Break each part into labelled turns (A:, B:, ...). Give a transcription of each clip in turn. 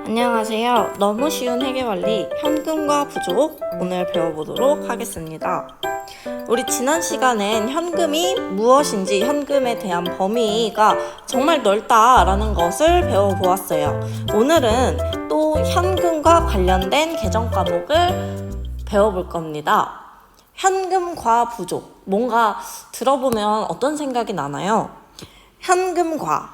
A: 안녕하세요. 너무 쉬운 회계원리 현금과 부족 오늘 배워보도록 하겠습니다. 우리 지난 시간엔 현금이 무엇인지 현금에 대한 범위가 정말 넓다라는 것을 배워보았어요. 오늘은 또 현금과 관련된 개정 과목을 배워볼 겁니다. 현금과 부족, 뭔가 들어보면 어떤 생각이 나나요? 현금과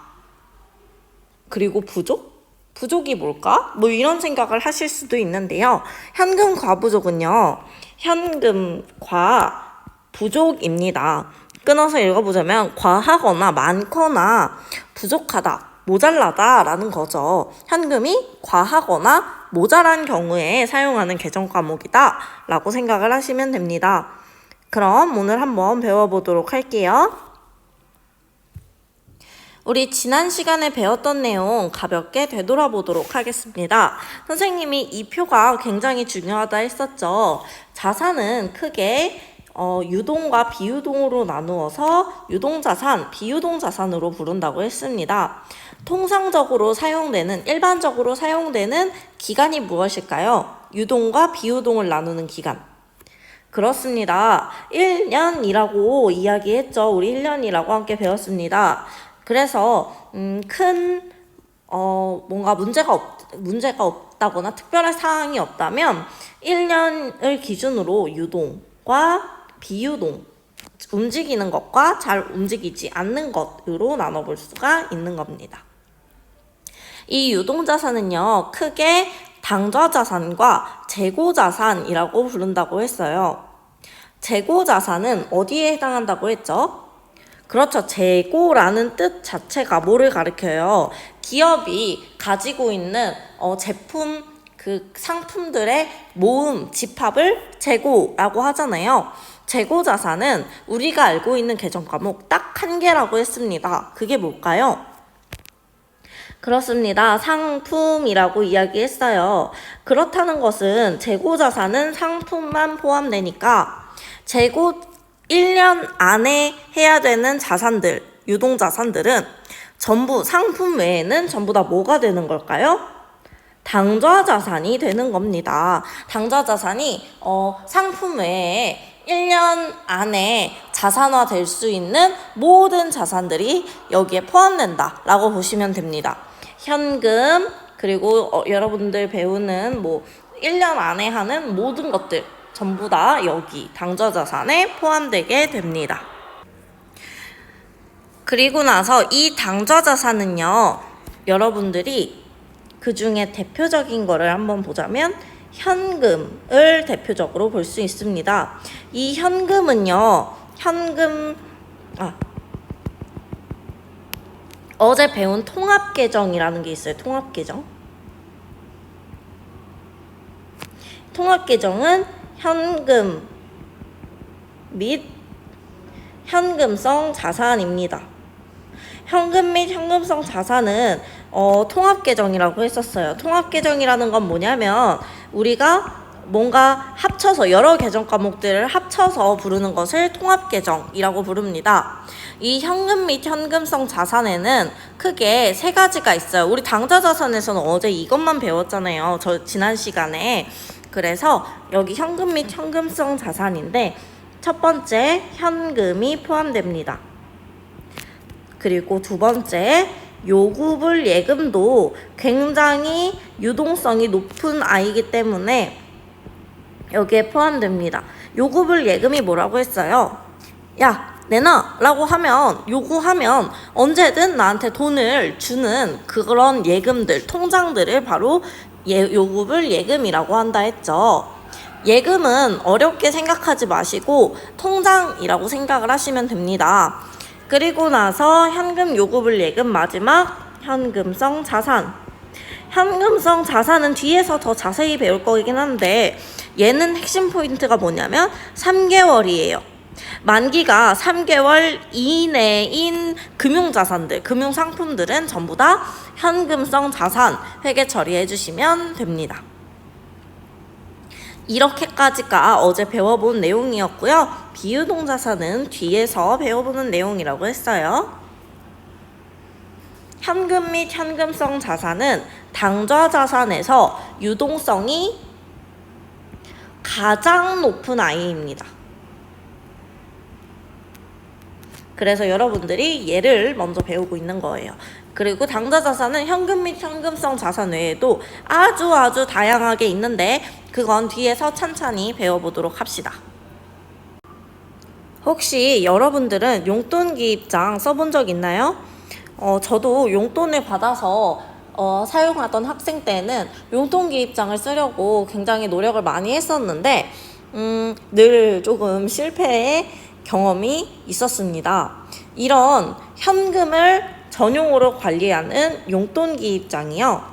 A: 그리고 부족? 부족이 뭘까? 뭐 이런 생각을 하실 수도 있는데요. 현금 과부족은요, 현금과 부족입니다. 끊어서 읽어보자면 과하거나 많거나 부족하다, 모자라다 라는 거죠. 현금이 과하거나 모자란 경우에 사용하는 개정 과목이다 라고 생각을 하시면 됩니다. 그럼 오늘 한번 배워보도록 할게요. 우리 지난 시간에 배웠던 내용 가볍게 되돌아보도록 하겠습니다. 선생님이 이 표가 굉장히 중요하다 했었죠. 자산은 크게 유동과 비유동으로 나누어서 유동자산, 비유동자산으로 부른다고 했습니다. 통상적으로 사용되는, 일반적으로 사용되는 기간이 무엇일까요? 유동과 비유동을 나누는 기간. 그렇습니다. 1년이라고 이야기했죠. 우리 1년이라고 함께 배웠습니다. 그래서 뭔가 문제가 없다거나 특별한 사항이 없다면 1년을 기준으로 유동과 비유동, 움직이는 것과 잘 움직이지 않는 것으로 나눠볼 수가 있는 겁니다. 이 유동자산은요, 크게 당좌자산과 재고자산이라고 부른다고 했어요. 재고자산은 어디에 해당한다고 했죠? 그렇죠. 재고라는 뜻 자체가 뭐를 가리켜요? 기업이 가지고 있는 제품, 그 상품들의 모음, 집합을 재고라고 하잖아요. 재고자산은 우리가 알고 있는 개정 과목 딱 한 개라고 했습니다. 그게 뭘까요? 그렇습니다. 상품이라고 이야기했어요. 그렇다는 것은 재고자산은 상품만 포함되니까 1년 안에 해야 되는 자산들, 유동자산들은 전부 상품 외에는 전부 다 뭐가 되는 걸까요? 당좌자산이 되는 겁니다. 당좌자산이 상품 외에 1년 안에 자산화 될 수 있는 모든 자산들이 여기에 포함된다라고 보시면 됩니다. 현금, 그리고 여러분들 배우는 1년 안에 하는 모든 것들 전부 다 여기 당좌자산에 포함되게 됩니다. 그리고 나서 이 당좌자산은요, 여러분들이 그 중에 대표적인 거를 한번 보자면 현금을 대표적으로 볼 수 있습니다. 이 현금은요, 어제 배운 통합계정이라는 게 있어요. 통합계정은 현금 및 현금성 자산입니다. 현금 및 현금성 자산은 통합계정이라고 했었어요. 통합계정이라는 건 뭐냐면 우리가 뭔가 합쳐서 여러 계정 과목들을 합쳐서 부르는 것을 통합계정이라고 부릅니다. 이 현금 및 현금성 자산에는 크게 세 가지가 있어요. 우리 당좌자산에서는 어제 이것만 배웠잖아요. 지난 시간에. 그래서 여기 현금 및 현금성 자산인데 첫 번째 현금이 포함됩니다. 그리고 두 번째 요구불 예금도 굉장히 유동성이 높은 아이기 때문에 여기에 포함됩니다. 요구불 예금이 뭐라고 했어요? 야, 내놔 라고 하면, 요구하면 언제든 나한테 돈을 주는 그런 예금들, 통장들을 바로 요구불 예금이라고 한다 했죠. 예금은 어렵게 생각하지 마시고 통장이라고 생각을 하시면 됩니다. 그리고 나서 현금, 요구불 예금, 마지막 현금성 자산. 현금성 자산은 뒤에서 더 자세히 배울 거긴 한데 얘는 핵심 포인트가 뭐냐면 3개월이에요. 만기가 3개월 이내인 금융자산들, 금융상품들은 전부 다 현금성 자산 회계 처리해 주시면 됩니다. 이렇게까지가 어제 배워본 내용이었고요. 비유동자산은 뒤에서 배워보는 내용이라고 했어요. 현금 및 현금성 자산은 당좌 자산에서 유동성이 가장 높은 아이입니다. 그래서 여러분들이 얘를 먼저 배우고 있는 거예요. 그리고 당좌 자산은 현금 및 현금성 자산 외에도 아주 다양하게 있는데 그건 뒤에서 찬찬히 배워보도록 합시다. 혹시 여러분들은 용돈 기입장 써본 적 있나요? 저도 용돈을 받아서 사용하던 학생 때는 용돈 기입장을 쓰려고 굉장히 노력을 많이 했었는데 늘 조금 실패의 경험이 있었습니다. 이런 현금을 전용으로 관리하는 용돈 기입장이요,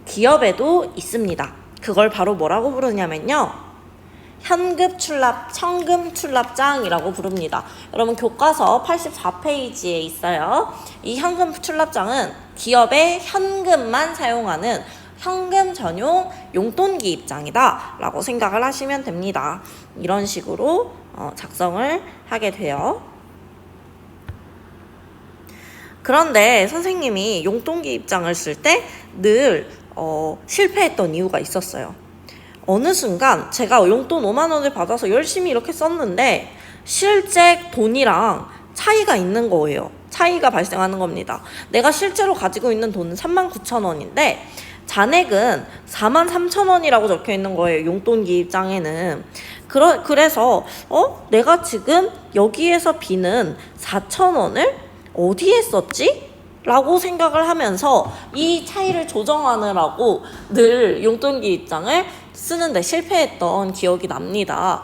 A: 기업에도 있습니다. 그걸 바로 뭐라고 부르냐면요, 현금 출납장이라고 부릅니다. 여러분 교과서 84페이지에 있어요. 이 현금 출납장은 기업의 현금만 사용하는 현금 전용 용돈 기입장이다 라고 생각을 하시면 됩니다. 이런 식으로 작성을 하게 돼요. 그런데 선생님이 용돈 기입장을 쓸 때 늘 실패했던 이유가 있었어요. 어느 순간 제가 용돈 5만 원을 받아서 열심히 이렇게 썼는데 실제 돈이랑 차이가 있는 거예요. 차이가 발생하는 겁니다. 내가 실제로 가지고 있는 돈은 39,000원인데 잔액은 43,000원이라고 적혀 있는 거예요. 용돈 기입장에는. 그래서 내가 지금 여기에서 비는 4,000원을 어디에 썼지? 라고 생각을 하면서 이 차이를 조정하느라고 늘 용돈 기입장을 쓰는데 실패했던 기억이 납니다.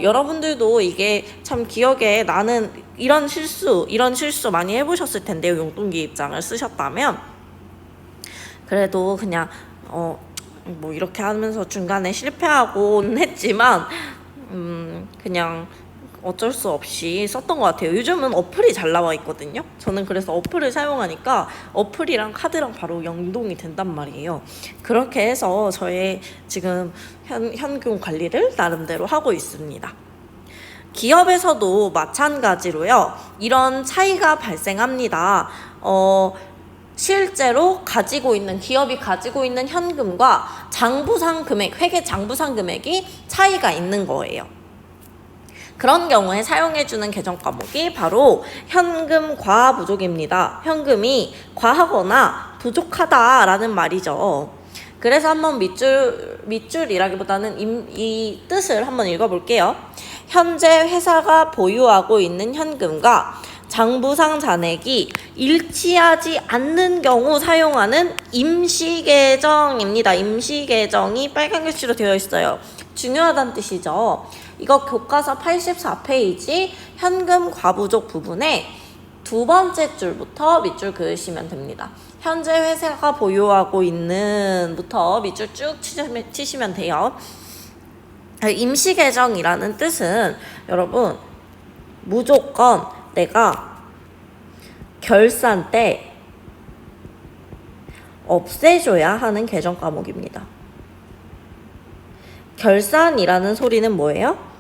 A: 여러분들도 이게 참 기억에 나는 이런 실수 많이 해보셨을 텐데요. 용돈 기입장을 쓰셨다면. 그래도 그냥 뭐 이렇게 하면서 중간에 실패하곤 했지만 그냥 어쩔 수 없이 썼던 것 같아요. 요즘은 어플이 잘 나와 있거든요. 저는 그래서 어플을 사용하니까 어플이랑 카드랑 바로 연동이 된단 말이에요. 그렇게 해서 저의 지금 현금 관리를 나름대로 하고 있습니다. 기업에서도 마찬가지로요, 이런 차이가 발생합니다. 실제로 기업이 가지고 있는 현금과 장부상 금액, 회계 장부상 금액이 차이가 있는 거예요. 그런 경우에 사용해주는 개정 과목이 바로 현금 과하 부족입니다. 현금이 과하거나 부족하다라는 말이죠. 그래서 한번 밑줄이라기보다는 이 뜻을 한번 읽어볼게요. 현재 회사가 보유하고 있는 현금과 장부상 잔액이 일치하지 않는 경우 사용하는 임시계정입니다. 임시계정이 빨간 글씨로 되어 있어요. 중요하다는 뜻이죠. 이거 교과서 84페이지 현금 과부족 부분에 두 번째 줄부터 밑줄 그으시면 됩니다. 현재 회사가 보유하고 있는 부터 밑줄 쭉 치시면 돼요. 임시계정이라는 뜻은 여러분 무조건 내가 결산 때 없애줘야 하는 개정 과목입니다. 결산이라는 소리는 뭐예요?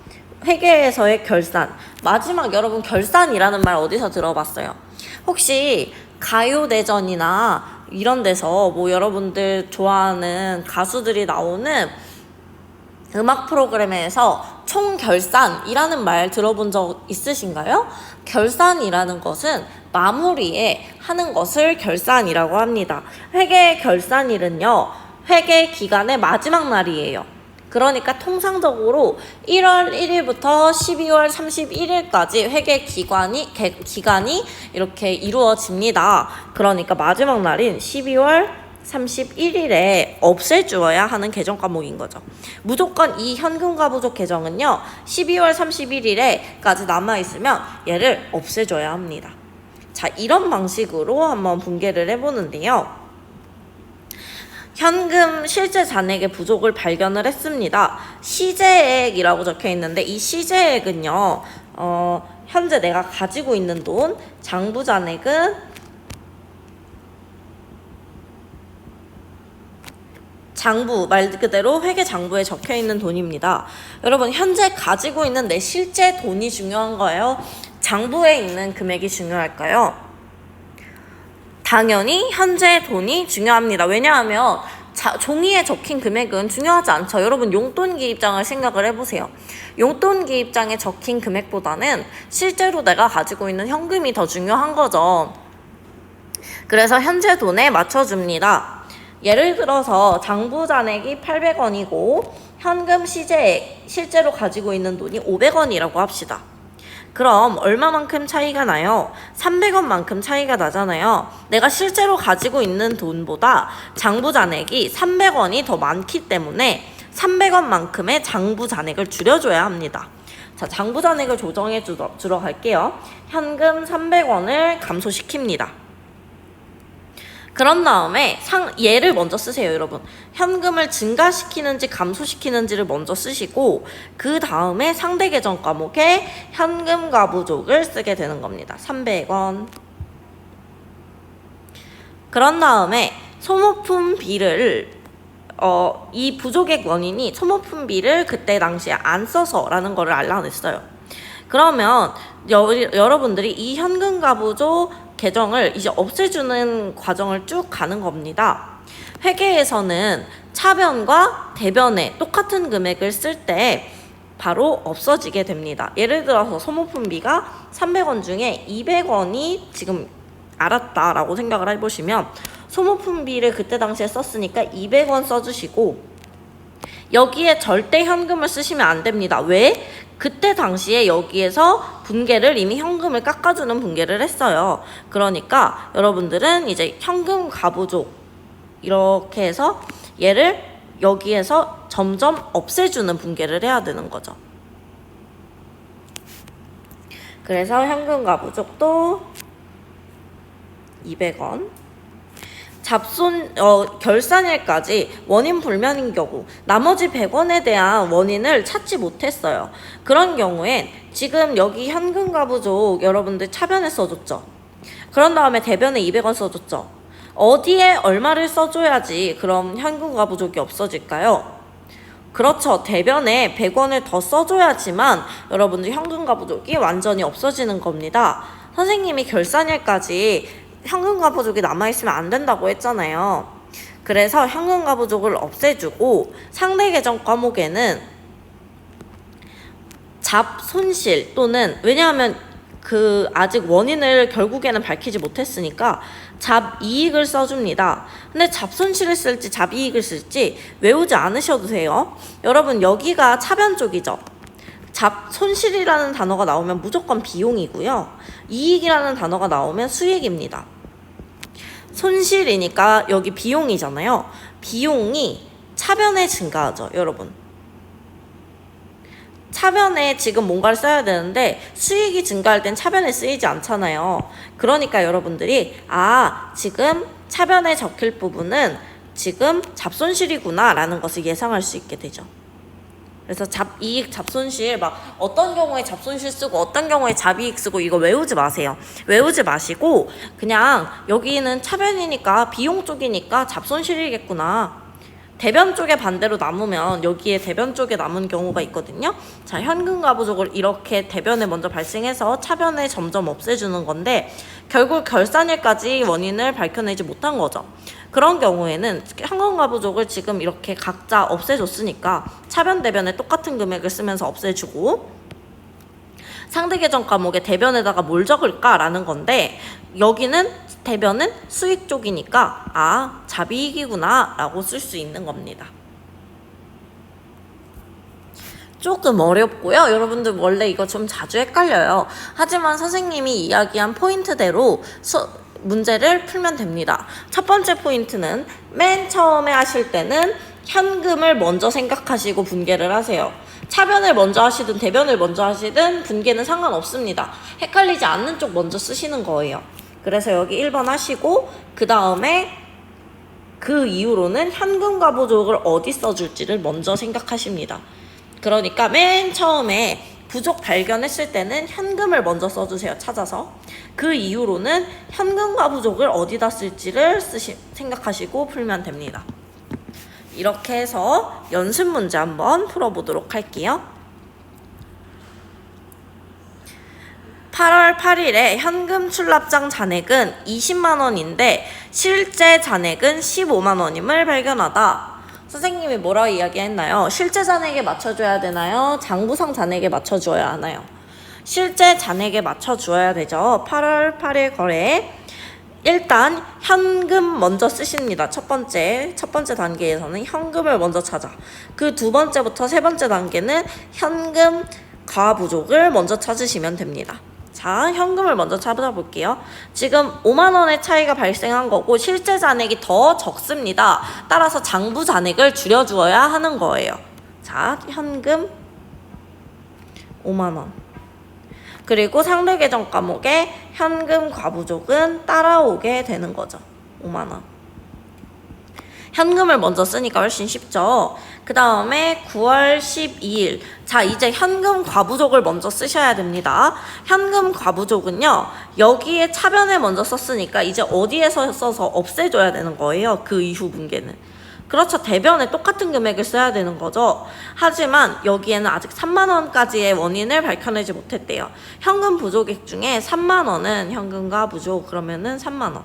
A: 회계에서의 결산. 마지막 여러분 결산이라는 말 어디서 들어봤어요? 혹시 가요대전이나 이런 데서 뭐 여러분들 좋아하는 가수들이 나오는 음악 프로그램에서 총결산이라는 말 들어본 적 있으신가요? 결산이라는 것은 마무리에 하는 것을 결산이라고 합니다. 회계 결산일은요, 회계 기간의 마지막 날이에요. 그러니까 통상적으로 1월 1일부터 12월 31일까지 회계 기간이 이렇게 이루어집니다. 그러니까 마지막 날인 12월 31일에 없애주어야 하는 개정 과목인 거죠. 무조건 이 현금과 부족 개정은요, 12월 31일에까지 남아있으면 얘를 없애줘야 합니다. 자, 이런 방식으로 한번 분개를 해보는데요. 현금 실제 잔액의 부족을 발견을 했습니다. 시제액이라고 적혀 있는데 이 시제액은요, 현재 내가 가지고 있는 돈, 장부 잔액은 장부, 말 그대로 회계 장부에 적혀 있는 돈입니다. 여러분, 현재 가지고 있는 내 실제 돈이 중요한 거예요? 장부에 있는 금액이 중요할까요? 당연히 현재 돈이 중요합니다. 왜냐하면 종이에 적힌 금액은 중요하지 않죠. 여러분 용돈기 입장을 생각을 해보세요. 용돈기 입장에 적힌 금액보다는 실제로 내가 가지고 있는 현금이 더 중요한 거죠. 그래서 현재 돈에 맞춰줍니다. 예를 들어서 장부 잔액이 800원이고 현금 시제액 실제로 가지고 있는 돈이 500원이라고 합시다. 그럼 얼마만큼 차이가 나요? 300원만큼 차이가 나잖아요. 내가 실제로 가지고 있는 돈보다 장부 잔액이 300원이 더 많기 때문에 300원만큼의 장부 잔액을 줄여줘야 합니다. 자, 장부 잔액을 조정해 주러 갈게요. 현금 300원을 감소시킵니다. 그런 다음에 얘를 먼저 쓰세요, 여러분. 현금을 증가시키는지 감소시키는지를 먼저 쓰시고 그 다음에 상대 계정 과목에 현금과 부족을 쓰게 되는 겁니다. 300원. 그런 다음에 소모품비를 이 부족의 원인이 소모품비를 그때 당시에 안 써서라는 거를 알아냈어요. 그러면 여러분들이 이 현금과 부족 계정을 이제 없애주는 과정을 쭉 가는 겁니다. 회계에서는 차변과 대변에 똑같은 금액을 쓸 때 바로 없어지게 됩니다. 예를 들어서 소모품비가 300원 중에 200원이 지금 알았다라고 생각을 해보시면 소모품비를 그때 당시에 썼으니까 200원 써주시고 여기에 절대 현금을 쓰시면 안 됩니다. 왜? 그때 당시에 여기에서 분계를 이미 현금을 깎아주는 분계를 했어요. 그러니까 여러분들은 이제 현금 가부족 이렇게 해서 얘를 여기에서 점점 없애주는 분계를 해야 되는 거죠. 그래서 현금 가부족도 200원. 결산일까지 원인 불명인 경우 나머지 100원에 대한 원인을 찾지 못했어요. 그런 경우엔 지금 여기 현금과 부족 여러분들 차변에 써줬죠. 그런 다음에 대변에 200원 써줬죠. 어디에 얼마를 써줘야지 그럼 현금과 부족이 없어질까요? 그렇죠. 대변에 100원을 더 써줘야지만 여러분들 현금과 부족이 완전히 없어지는 겁니다. 선생님이 결산일까지 현금과 부족이 남아있으면 안 된다고 했잖아요. 그래서 현금과 부족을 없애주고 상대 계정 과목에는 잡손실 또는 왜냐하면 아직 원인을 결국에는 밝히지 못했으니까 잡이익을 써줍니다. 근데 잡손실을 쓸지 잡이익을 쓸지 외우지 않으셔도 돼요. 여러분 여기가 차변 쪽이죠. 잡손실이라는 단어가 나오면 무조건 비용이고요. 이익이라는 단어가 나오면 수익입니다. 손실이니까 여기 비용이잖아요. 비용이 차변에 증가하죠, 여러분. 차변에 지금 뭔가를 써야 되는데 수익이 증가할 땐 차변에 쓰이지 않잖아요. 그러니까 여러분들이 지금 차변에 적힐 부분은 지금 잡손실이구나 라는 것을 예상할 수 있게 되죠. 그래서 잡이익, 잡손실 막 어떤 경우에 잡손실 쓰고 어떤 경우에 잡이익 쓰고 이거 외우지 마세요. 외우지 마시고 그냥 여기는 차변이니까 비용 쪽이니까 잡손실이겠구나. 대변 쪽에 반대로 남으면 여기에 대변 쪽에 남은 경우가 있거든요. 자, 현금과 부족을 이렇게 대변에 먼저 발생해서 차변에 점점 없애주는 건데 결국 결산일까지 원인을 밝혀내지 못한 거죠. 그런 경우에는 현금과 부족을 지금 이렇게 각자 없애줬으니까 차변 대변에 똑같은 금액을 쓰면서 없애주고 상대 계정 과목에 대변에다가 뭘 적을까라는 건데 여기는 대변은 수익 쪽이니까 잡이익이구나 라고 쓸 수 있는 겁니다. 조금 어렵고요. 여러분들 원래 이거 좀 자주 헷갈려요. 하지만 선생님이 이야기한 포인트대로 문제를 풀면 됩니다. 첫 번째 포인트는 맨 처음에 하실 때는 현금을 먼저 생각하시고 분계를 하세요. 차변을 먼저 하시든 대변을 먼저 하시든 분계는 상관없습니다. 헷갈리지 않는 쪽 먼저 쓰시는 거예요. 그래서 여기 1번 하시고 그 다음에 그 이후로는 현금과 부족을 어디 써줄지를 먼저 생각하십니다. 그러니까 맨 처음에 부족 발견했을 때는 현금을 먼저 써주세요. 찾아서. 그 이후로는 현금과 부족을 어디다 쓸지를 생각하시고 풀면 됩니다. 이렇게 해서 연습 문제 한번 풀어보도록 할게요. 8월 8일에 현금 출납장 잔액은 20만 원인데 실제 잔액은 15만 원임을 발견하다. 선생님이 뭐라고 이야기했나요? 실제 잔액에 맞춰줘야 되나요? 장부상 잔액에 맞춰줘야 하나요? 실제 잔액에 맞춰줘야 되죠. 8월 8일 거래에 일단 현금 먼저 쓰십니다. 첫 번째 단계에서는 현금을 먼저 찾아. 그 두 번째부터 세 번째 단계는 현금 과부족을 먼저 찾으시면 됩니다. 자, 현금을 먼저 찾아볼게요. 지금 5만 원의 차이가 발생한 거고 실제 잔액이 더 적습니다. 따라서 장부 잔액을 줄여주어야 하는 거예요. 자, 현금 5만 원. 그리고 상대 계정 과목에 현금 과부족은 따라오게 되는 거죠. 5만 원. 현금을 먼저 쓰니까 훨씬 쉽죠. 그 다음에 9월 12일. 자, 이제 현금 과부족을 먼저 쓰셔야 됩니다. 현금 과부족은요, 여기에 차변에 먼저 썼으니까 이제 어디에서 써서 없애줘야 되는 거예요. 그 이후 분계는. 그렇죠. 대변에 똑같은 금액을 써야 되는 거죠. 하지만 여기에는 아직 3만 원까지의 원인을 밝혀내지 못했대요. 현금 부족액 중에 3만 원은 현금과 부족, 그러면은 3만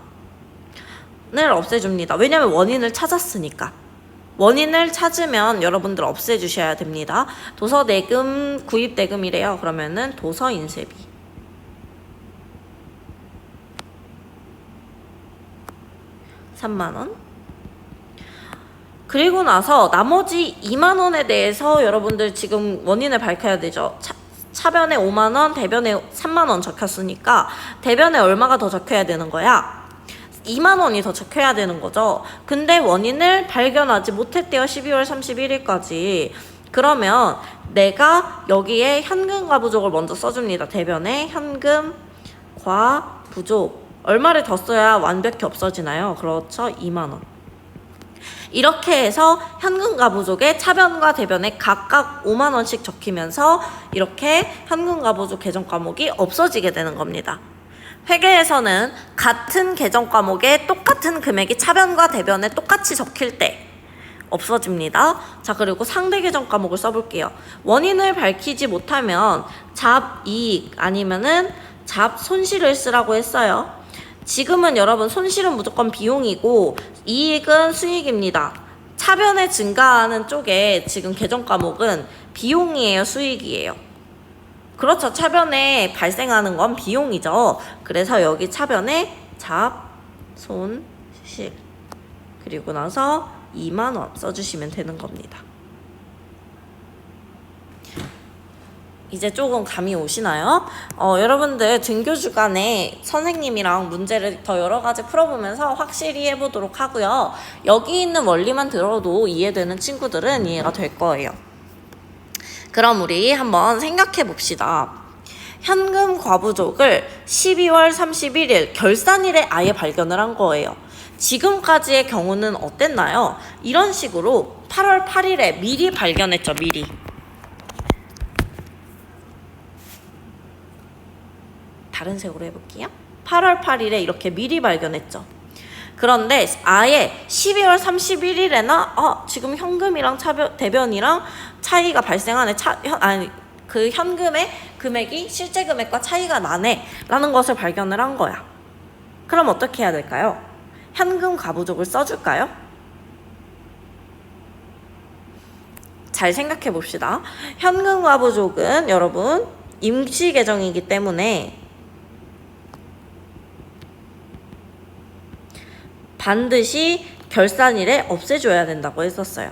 A: 원을 없애줍니다. 왜냐면 원인을 찾았으니까. 원인을 찾으면 여러분들 없애주셔야 됩니다. 도서 내금, 구입 대금이래요. 그러면은 도서 인쇄비. 3만 원. 그리고 나서 나머지 2만 원에 대해서 여러분들 지금 원인을 밝혀야 되죠. 차변에 5만 원, 대변에 3만 원 적혔으니까 대변에 얼마가 더 적혀야 되는 거야? 2만 원이 더 적혀야 되는 거죠. 근데 원인을 발견하지 못했대요. 12월 31일까지. 그러면 내가 여기에 현금과 부족을 먼저 써줍니다. 대변에 현금과 부족. 얼마를 더 써야 완벽히 없어지나요? 그렇죠. 2만 원. 이렇게 해서 현금과 부족의 차변과 대변에 각각 5만 원씩 적히면서 이렇게 현금과 부족 계정 과목이 없어지게 되는 겁니다. 회계에서는 같은 계정 과목에 똑같은 금액이 차변과 대변에 똑같이 적힐 때 없어집니다. 자, 그리고 상대 계정 과목을 써볼게요. 원인을 밝히지 못하면 잡이익 아니면은 잡손실을 쓰라고 했어요. 지금은 여러분 손실은 무조건 비용이고 이익은 수익입니다. 차변에 증가하는 쪽에 지금 계정 과목은 비용이에요, 수익이에요? 그렇죠. 차변에 발생하는 건 비용이죠. 그래서 여기 차변에 잡, 손, 실. 그리고 나서 2만 원 써주시면 되는 겁니다. 이제 조금 감이 오시나요? 여러분들 등교 주간에 선생님이랑 문제를 더 여러 가지 풀어보면서 확실히 해보도록 하고요. 여기 있는 원리만 들어도 이해되는 친구들은 이해가 될 거예요. 그럼 우리 한번 생각해 봅시다. 현금 과부족을 12월 31일 결산일에 아예 발견을 한 거예요. 지금까지의 경우는 어땠나요? 이런 식으로 8월 8일에 미리 발견했죠, 미리. 다른 색으로 해볼게요. 8월 8일에 이렇게 미리 발견했죠. 그런데 아예 12월 31일에나 지금 현금이랑 대변이랑 차이가 발생하네. 그 현금의 금액이 실제 금액과 차이가 나네 라는 것을 발견을 한 거야. 그럼 어떻게 해야 될까요? 현금 과부족을 써줄까요? 잘 생각해 봅시다. 현금 과부족은 여러분 임시 계정이기 때문에 반드시 결산일에 없애줘야 된다고 했었어요.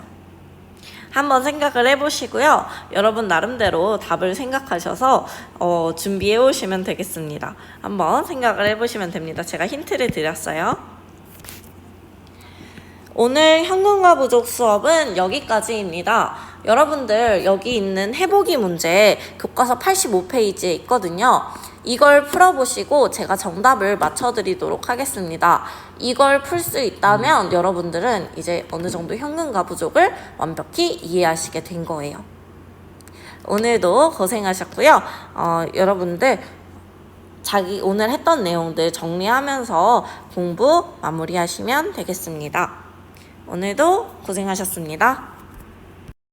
A: 한번 생각을 해보시고요. 여러분 나름대로 답을 생각하셔서 준비해 오시면 되겠습니다. 한번 생각을 해보시면 됩니다. 제가 힌트를 드렸어요. 오늘 현금과 부족 수업은 여기까지입니다. 여러분들 여기 있는 해보기 문제 교과서 85페이지에 있거든요. 이걸 풀어보시고 제가 정답을 맞춰드리도록 하겠습니다. 이걸 풀 수 있다면 여러분들은 이제 어느 정도 현금과 부족을 완벽히 이해하시게 된 거예요. 오늘도 고생하셨고요. 여러분들 오늘 했던 내용들 정리하면서 공부 마무리하시면 되겠습니다. 오늘도 고생하셨습니다.